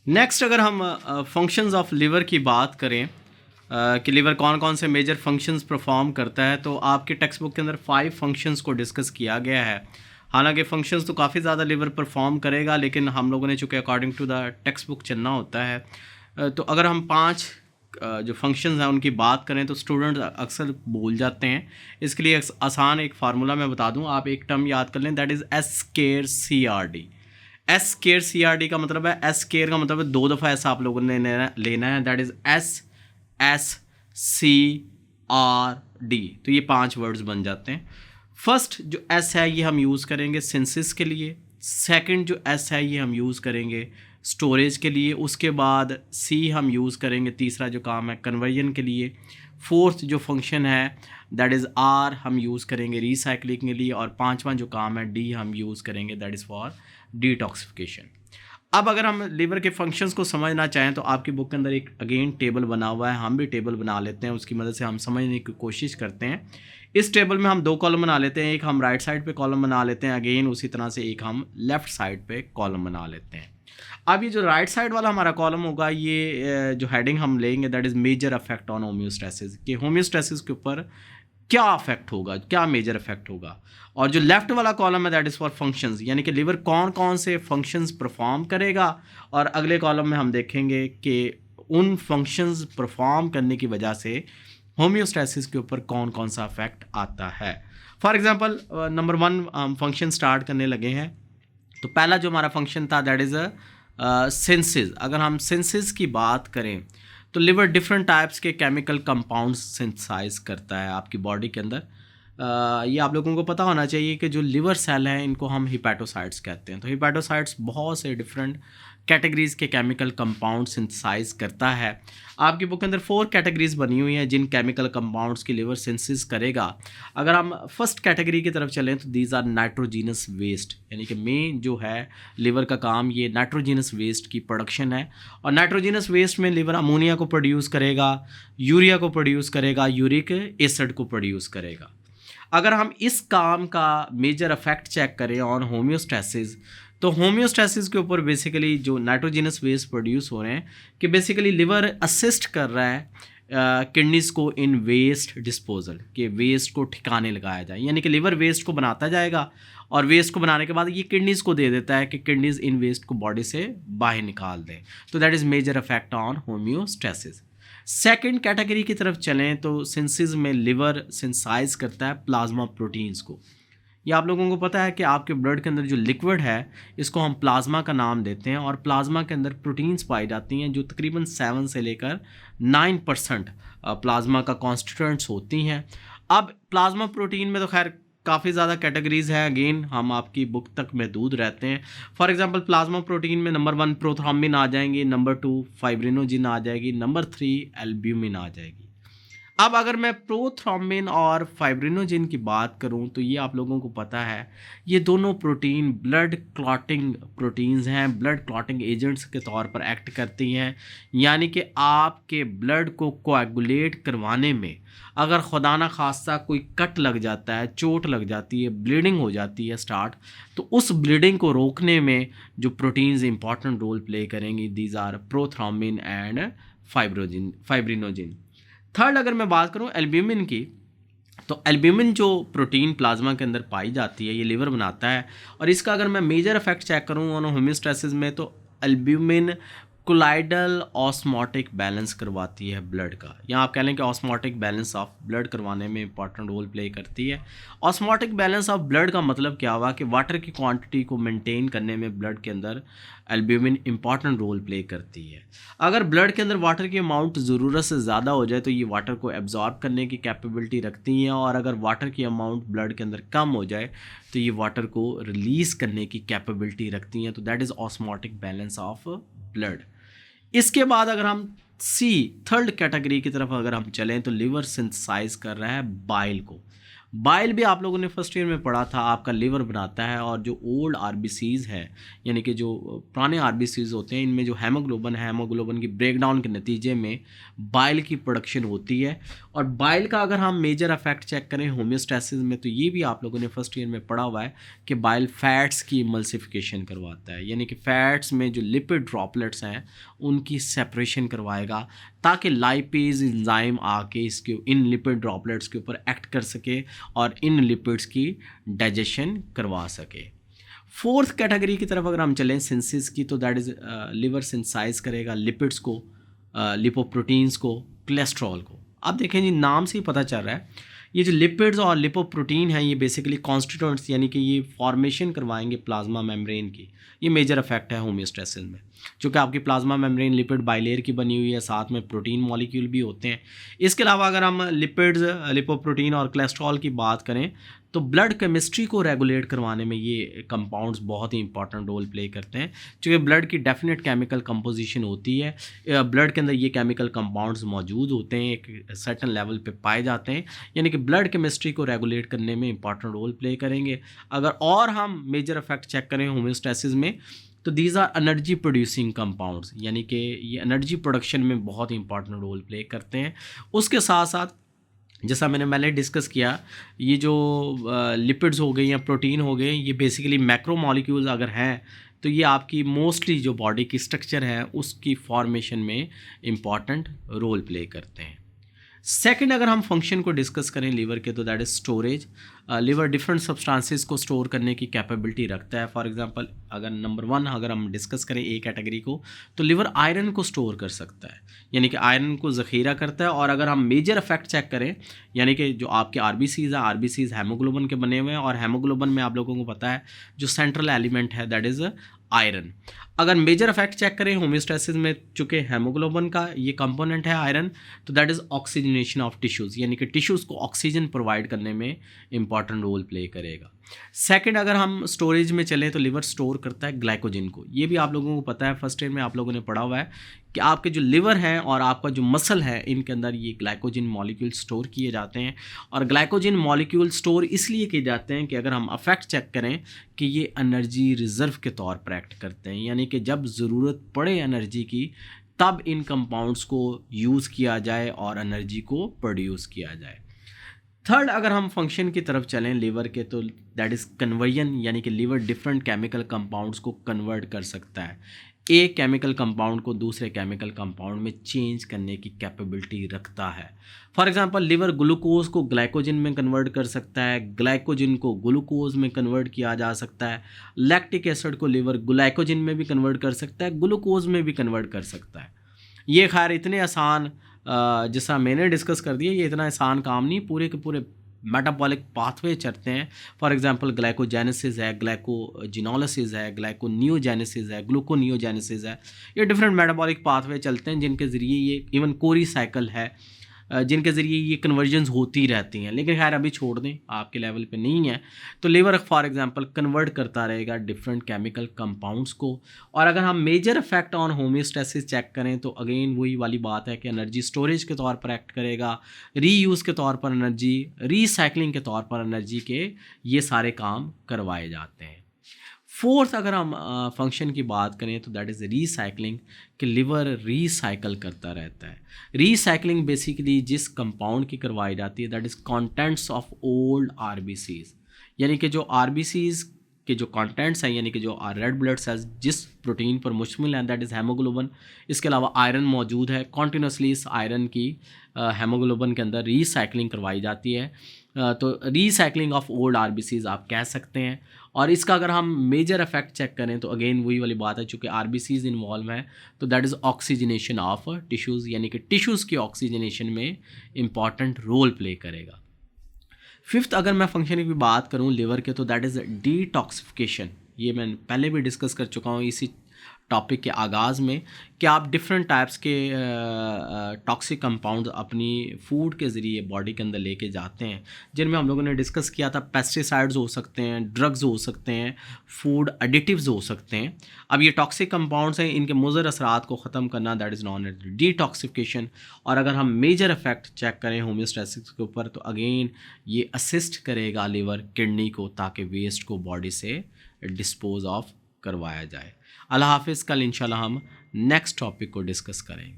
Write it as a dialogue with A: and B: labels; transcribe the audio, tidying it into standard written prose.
A: Next अगर हम functions of liver की बात करें कि लिवर कौन कौन से मेजर फंक्शंस परफॉर्म करता है, तो आपके टेक्स्ट बुक के अंदर 5 फंक्शंस को डिस्कस किया गया है। हालांकि फंक्शंस तो काफ़ी ज़्यादा लिवर परफॉर्म करेगा, लेकिन हम लोगों ने चूँकि according to the textbook चलना होता है, तो अगर हम 5 जो फंक्शंस हैं उनकी बात करें तो स्टूडेंट अक्सर भूल जाते हैं। इसके लिए आसान एक फार्मूला मैं बता दूं, आप एक टर्म याद कर लें, दैट इज़ S²CRD। S²CRD का मतलब है, S² का मतलब है 2 दफ़ा ऐसा आप लोगों ने लेना है, दैट इज़ SSCRD। तो ये 5 वर्ड्स बन जाते हैं। फर्स्ट जो S है ये हम यूज़ करेंगे सिंसिस के लिए, सेकंड जो S है ये हम यूज़ करेंगे स्टोरेज के लिए, उसके बाद C हम यूज़ करेंगे, तीसरा जो काम है कन्वर्जन के लिए, फोर्थ जो फंक्शन है दैट इज़ R हम यूज़ करेंगे रिसाइकलिंग के लिए, और पांचवा जो काम है D हम यूज़ करेंगे दैट इज़ फॉर डिटॉक्सिफिकेशन। अब अगर हम लिवर के फंक्शंस को समझना चाहें तो आपकी बुक के अंदर एक अगेन टेबल बना हुआ है, हम भी टेबल बना लेते हैं, उसकी मदद से हम समझने की कोशिश करते हैं। इस टेबल में हम 2 कॉलम बना लेते हैं, एक हम राइट साइड पे कॉलम बना लेते हैं, अगेन उसी तरह से एक हम लेफ़्ट साइड पे कॉलम बना लेते हैं। अब ये जो राइट साइड वाला हमारा कॉलम होगा, ये जो हेडिंग हम लेंगे that is major effect on homeostasis, कि होम्योस्टैसिस के ऊपर क्या अफेक्ट होगा, क्या मेजर इफेक्ट होगा। और जो लेफ्ट वाला कॉलम है दैट इज़ फॉर फंक्शंस, यानी कि लिवर कौन कौन से फंक्शंस परफॉर्म करेगा, और अगले कॉलम में हम देखेंगे कि उन फंक्शंस परफॉर्म करने की वजह से होम्योस्टैसिस के ऊपर कौन कौन सा इफेक्ट आता है। फॉर एग्जांपल नंबर 1 हम फंक्शन स्टार्ट करने लगे हैं, तो पहला जो हमारा फंक्शन था दैट इज़ सेंसेस। अगर हम सेंसेस की बात करें तो लिवर डिफरेंट टाइप्स के केमिकल कंपाउंड्स सिंथेसाइज करता है आपकी बॉडी के अंदर। ये आप लोगों को पता होना चाहिए कि जो लिवर सेल हैं इनको हम हिपैटोसाइट्स कहते हैं। तो हिपैटोसाइट्स बहुत से डिफरेंट कैटेगरीज़ के केमिकल कंपाउंड सिंथेसाइज करता है। आपकी बुक के अंदर 4 कैटेगरीज बनी हुई हैं जिन केमिकल कंपाउंड्स की लिवर सिंथेसिस करेगा। अगर हम फर्स्ट कैटेगरी की तरफ चलें तो दीज आर नाइट्रोजीनस वेस्ट, यानी कि मेन जो है लिवर का काम ये नाइट्रोजीनस वेस्ट की प्रोडक्शन है। और नाइट्रोजीनस वेस्ट में लिवर अमोनिया को प्रोड्यूस करेगा, यूरिया को प्रोड्यूस करेगा, यूरिक एसिड को प्रोड्यूस करेगा। अगर हम इस काम का मेजर इफेक्ट चेक करें ऑन होम्योस्टैसिस, तो होम्योस्टैसिस के ऊपर बेसिकली जो नाइट्रोजीनस वेस्ट प्रोड्यूस हो रहे हैं कि बेसिकली लिवर असिस्ट कर रहा है किडनीज को इन वेस्ट डिस्पोजल, के वेस्ट को ठिकाने लगाया जाए, यानी कि लिवर वेस्ट को बनाता जाएगा और वेस्ट को बनाने के बाद ये किडनीज को दे देता है कि किडनीज इन वेस्ट को बॉडी से बाहर निकाल दें। तो that is major effect on homeostasis. Second category की तरफ चलें तो सिंथेसिस में लिवर सिंथेसाइज करता है प्लाज्मा प्रोटीन्स को। ये आप लोगों को पता है कि आपके ब्लड के अंदर जो लिक्विड है इसको हम प्लाज्मा का नाम देते हैं, और प्लाज्मा के अंदर प्रोटीन्स पाई जाती हैं जो तकरीबन 7 से लेकर 9% प्लाज्मा का कॉन्स्टिट्यूएंट्स होती हैं। अब प्लाज्मा प्रोटीन में तो खैर काफ़ी ज़्यादा कैटेगरीज़ हैं, अगेन हम आपकी बुक तक महदूद रहते हैं। फॉर एग्जांपल प्लाज्मा प्रोटीन में नंबर 1 प्रोथ्रोम्बिन आ जाएंगी, नंबर 2 फाइब्रिनोजिन आ जाएगी, नंबर 3 एल्ब्यूमिन आ जाएगी। अब अगर मैं प्रोथ्रोम्बिन और फाइब्रिनोजिन की बात करूं तो ये आप लोगों को पता है ये दोनों प्रोटीन ब्लड क्लॉटिंग प्रोटीन्स हैं, ब्लड क्लॉटिंग एजेंट्स के तौर पर एक्ट करती हैं। यानी कि आपके ब्लड को कोएगुलेट करवाने में अगर खुदा ना खास्ता कोई कट लग जाता है, चोट लग जाती है, ब्लीडिंग हो जाती है स्टार्ट, तो उस ब्लीडिंग को रोकने में जो प्रोटीन्स इंपॉर्टेंट रोल प्ले करेंगी, these are prothrombin and fibrinogen. Third अगर मैं बात करूं एल्ब्यूमिन की, तो एल्ब्यूमिन जो प्रोटीन प्लाज्मा के अंदर पाई जाती है ये लिवर बनाता है, और इसका अगर मैं मेजर इफेक्ट चेक करूं ऑन होम्योस्टैसिस में तो एल्ब्यूमिन कोलाइडल ऑस्मोटिक बैलेंस करवाती है ब्लड का, या आप कह लें कि ऑस्मोटिक बैलेंस ऑफ ब्लड करवाने में इंपॉर्टेंट रोल प्ले करती है। ऑस्मोटिक बैलेंस ऑफ ब्लड का मतलब क्या हुआ कि वाटर की क्वांटिटी को मेंटेन करने में ब्लड के अंदर एल्ब्यूमिन इंपॉर्टेंट रोल प्ले करती है। अगर ब्लड के अंदर वाटर की अमाउंट ज़रूरत से ज़्यादा हो जाए तो ये वाटर को एब्जॉर्ब करने की कैपेबिलिटी रखती हैं, और अगर वाटर की अमाउंट ब्लड के अंदर कम हो जाए तो ये वाटर को रिलीज़ करने की कैपेबिलिटी रखती हैं। तो that is osmotic balance of blood. इसके बाद अगर हम थर्ड कैटेगरी की तरफ अगर हम चलें तो लिवर सिंथेसाइज कर रहा है बाइल को। बाइल भी आप लोगों ने फर्स्ट ईयर में पढ़ा था, आपका लिवर बनाता है, और जो ओल्ड आरबीसीज है यानी कि जो पुराने आरबीसीज होते हैं इनमें जो हेमोग्लोबिन है, हेमोग्लोबिन की ब्रेकडाउन के नतीजे में बाइल की प्रोडक्शन होती है, और बाइल का अगर हम मेजर इफेक्ट चेक करें होम्योस्टैसिस में, तो ये भी आप लोगों ने फर्स्ट ईयर में पढ़ा हुआ है कि बाइल फैट्स की इमल्सिफिकेशन करवाता है, यानी कि फैट्स में जो लिपिड ड्रॉपलेट्स हैं उनकी सेपरेशन करवाएगा ताकि लाइपेज एंजाइम आके इसके इन लिपिड ड्रॉपलेट्स के ऊपर एक्ट कर सके और इन लिपिड्स की डाइजेशन करवा सके। फोर्थ कैटेगरी की तरफ अगर हम चलें सिंथेसिस की, तो दैट इज़ लिवर सिंथेसाइज करेगा लिपिड्स को, लिपोप्रोटीन्स को, कोलेस्ट्रॉल को। अब देखें जी, नाम से ही पता चल रहा है ये जो लिपिड्स और लिपोप्रोटीन हैं ये बेसिकली कॉन्स्टिट्यूएंट्स, यानी कि ये फॉर्मेशन करवाएंगे प्लाज्मा मेम्ब्रेन की। ये मेजर इफेक्ट है होम्योस्टैसिस में, चूँकि आपकी प्लाज्मा मेम्ब्रेन लिपिड बाइलेयर की बनी हुई है, साथ में प्रोटीन मॉलिक्यूल भी होते हैं। इसके अलावा अगर हम लिपिड्स, लिपोप्रोटीन और कोलेस्ट्रॉल की बात करें तो ब्लड केमिस्ट्री को रेगुलेट करवाने में ये कंपाउंड्स बहुत ही इंपॉर्टेंट रोल प्ले करते हैं, क्योंकि ब्लड की डेफिनेट केमिकल कंपोजिशन होती है, ब्लड के अंदर ये केमिकल कंपाउंड्स मौजूद होते हैं, एक सर्टन लेवल पे पाए जाते हैं, यानी कि ब्लड केमिस्ट्री को रेगुलेट करने में इंपॉर्टेंट रोल प्ले करेंगे। अगर और हम मेजर इफेक्ट चेक करें होम्योस्टैसिस में, तो these are energy producing compounds, यानी कि ये एनर्जी प्रोडक्शन में बहुत इंपॉर्टेंट रोल प्ले करते हैं। उसके साथ साथ जैसा मैंने पहले डिस्कस किया, ये जो लिपिड्स हो गए या प्रोटीन हो गए, ये बेसिकली मैक्रो मॉलिक्यूल्स अगर हैं तो ये आपकी मोस्टली जो बॉडी की स्ट्रक्चर है उसकी फॉर्मेशन में इम्पॉर्टेंट रोल प्ले करते हैं। सेकंड अगर हम फंक्शन को डिस्कस करें लीवर के, तो that is storage. Liver different substances को स्टोर करने की कैपेबिलिटी रखता है। फॉर एग्जांपल अगर नंबर 1 अगर हम डिस्कस करें ए कैटेगरी को, तो लीवर आयरन को स्टोर कर सकता है, यानी कि आयरन को ज़ख़ीरा करता है। और अगर हम मेजर इफेक्ट चेक करें, यानी कि जो आपके आरबीसीज़ है, आरबीसीज़ हेमोग्लोबिन के बने हुए हैं, और हेमोग्लोबिन में आप लोगों को पता है जो सेंट्रल एलिमेंट है दैट इज़ आयरन। अगर मेजर इफेक्ट चेक करें होम्योस्टैसिस में, चूँकि हेमोग्लोबिन का ये कंपोनेंट है आयरन, तो that is oxygenation of tissues, यानी कि टिश्यूज़ को ऑक्सीजन प्रोवाइड करने में इंपॉर्टेंट रोल प्ले करेगा। सेकंड अगर हम स्टोरेज में चलें, तो लिवर स्टोर करता है ग्लाइकोजन को। ये भी आप लोगों को पता है, फर्स्ट ईयर में आप लोगों ने पढ़ा हुआ है कि आपके जो लिवर हैं और आपका जो मसल है, इनके अंदर ये ग्लाइकोजन मॉलिक्यूल स्टोर किए जाते हैं। और ग्लाइकोजन मॉलिक्यूल स्टोर इसलिए किए जाते हैं कि अगर हम इफेक्ट चेक करें कि ये एनर्जी रिजर्व के तौर पर एक्ट करते हैं, यानी कि जब ज़रूरत पड़े एनर्जी की तब इन कंपाउंड्स को यूज़ किया जाए और एनर्जी को प्रोड्यूस किया जाए। थर्ड अगर हम फंक्शन की तरफ चलें लीवर के, तो दैट इज़ कन्वर्जन, यानी कि लीवर डिफरेंट केमिकल कंपाउंड्स को कन्वर्ट कर सकता है। एक केमिकल कंपाउंड को दूसरे केमिकल कंपाउंड में चेंज करने की कैपेबिलिटी रखता है। फॉर एग्जांपल लिवर ग्लूकोज को ग्लाइकोजन में कन्वर्ट कर सकता है, ग्लाइकोजन को ग्लूकोज में कन्वर्ट किया जा सकता है, लैक्टिक एसिड को लिवर ग्लाइकोजन में भी कन्वर्ट कर सकता है, ग्लूकोज में भी कन्वर्ट कर सकता है। ये खैर इतने आसान जैसा मैंने डिस्कस कर दिया, ये इतना आसान काम नहीं, पूरे के पूरे मेटाबॉलिक पाथवे चलते हैं। फॉर एग्जांपल ग्लाइकोजेनेसिस है, ग्लाइकोजिनोलिसिस है, ग्लाइकोनियोजेनेसिस है, ग्लूकोनियोजेनेसिस है, ये डिफरेंट मेटाबॉलिक पाथवे चलते हैं जिनके ज़रिए ये इवन कोरी साइकिल है जिनके ज़रिए ये कन्वर्जन्स होती रहती हैं। लेकिन खैर अभी छोड़ दें, आपके लेवल पे नहीं है। तो लिवर फॉर एग्जांपल कन्वर्ट करता रहेगा डिफरेंट केमिकल कंपाउंड्स को। और अगर हम major effect on homeostasis check करें, तो अगेन वही वाली बात है कि एनर्जी स्टोरेज के तौर पर एक्ट करेगा, रीयूज़ के तौर पर एनर्जी, रीसाइक्लिंग के तौर पर एनर्जी के ये सारे काम करवाए जाते हैं। फोर्थ अगर हम फंक्शन की बात करें, तो दैट इज़ रीसाइक्लिंग, कि लिवर रीसाइकल करता रहता है। रीसाइक्लिंग बेसिकली जिस कंपाउंड की करवाई जाती है that is contents of old RBCs, यानी कि जो आरबीसीज के जो कंटेंट्स हैं, यानी कि जो रेड ब्लड सेल्स जिस प्रोटीन पर मुश्तमिल हैं दैट इज़ हेमोग्लोबिन। इसके अलावा आयरन मौजूद है, कॉन्टीन्यूसली इस आयरन की हेमोग्लोबिन के अंदर रीसाइक्लिंग करवाई जाती है। तो रीसाइक्लिंग ऑफ ओल्ड आरबीसीज आप कह सकते हैं। और इसका अगर हम मेजर इफेक्ट चेक करें, तो अगेन वही वाली बात है, चूँकि आरबीसीज इन्वॉल्व हैं, तो that is oxygenation of tissues, यानी कि टिश्यूज़ की ऑक्सीजनेशन में इंपॉर्टेंट रोल प्ले करेगा। फिफ्थ अगर मैं फंक्शन की बात करूं लिवर के, तो दैट इज़ डिटॉक्सिफिकेशन। ये मैं पहले भी डिस्कस कर चुका हूं इसी टॉपिक के आगाज़ में, कि आप डिफरेंट टाइप्स के टॉक्सिक कंपाउंड्स अपनी फूड के ज़रिए बॉडी के अंदर लेके जाते हैं, जिनमें हम लोगों ने डिस्कस किया था पेस्टिसाइड्स हो सकते हैं, ड्रग्स हो सकते हैं, फूड एडिटिव्स हो सकते हैं। अब ये टॉक्सिक कंपाउंड्स हैं, इनके मुज़र असरात को ख़त्म करना that is known as detoxification. और अगर हम मेजर इफेक्ट चेक करें होम्योस्टैसिस के ऊपर, तो अगेन ये असिस्ट करेगा लिवर किडनी को, ताकि वेस्ट को बॉडी से डिस्पोज ऑफ करवाया जाए। अल्लाह हाफिज़। कल इंशाल्लाह हम नेक्स्ट टॉपिक को डिस्कस करेंगे।